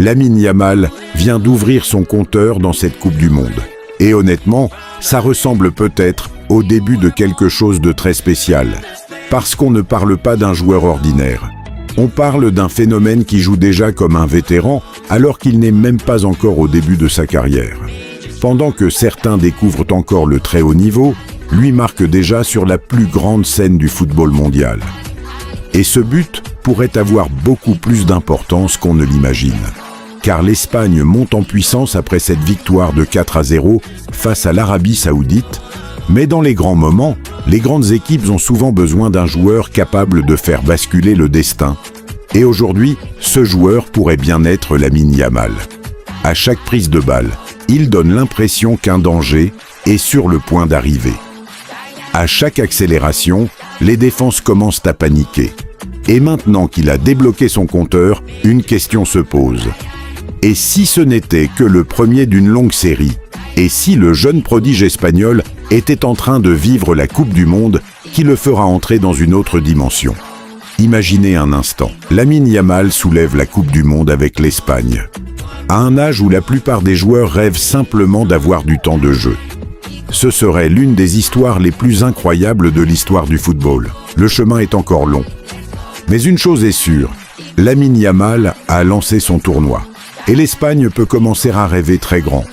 Lamine Yamal vient d'ouvrir son compteur dans cette Coupe du Monde. Et honnêtement, ça ressemble peut-être au début de quelque chose de très spécial. Parce qu'on ne parle pas d'un joueur ordinaire. On parle d'un phénomène qui joue déjà comme un vétéran alors qu'il n'est même pas encore au début de sa carrière. Pendant que certains découvrent encore le très haut niveau, lui marque déjà sur la plus grande scène du football mondial. Et ce but pourrait avoir beaucoup plus d'importance qu'on ne l'imagine. Car l'Espagne monte en puissance après cette victoire de 4-0 face à l'Arabie Saoudite. Mais dans les grands moments, les grandes équipes ont souvent besoin d'un joueur capable de faire basculer le destin. Et aujourd'hui, ce joueur pourrait bien être Lamine Yamal. À chaque prise de balle, il donne l'impression qu'un danger est sur le point d'arriver. À chaque accélération, les défenses commencent à paniquer. Et maintenant qu'il a débloqué son compteur, une question se pose. Et si ce n'était que le premier d'une longue série? Et si le jeune prodige espagnol était en train de vivre la Coupe du Monde qui le fera entrer dans une autre dimension? Imaginez un instant, Lamine Yamal soulève la Coupe du Monde avec l'Espagne. À un âge où la plupart des joueurs rêvent simplement d'avoir du temps de jeu. Ce serait l'une des histoires les plus incroyables de l'histoire du football. Le chemin est encore long. Mais une chose est sûre, Lamine Yamal a lancé son tournoi. Et l'Espagne peut commencer à rêver très grand.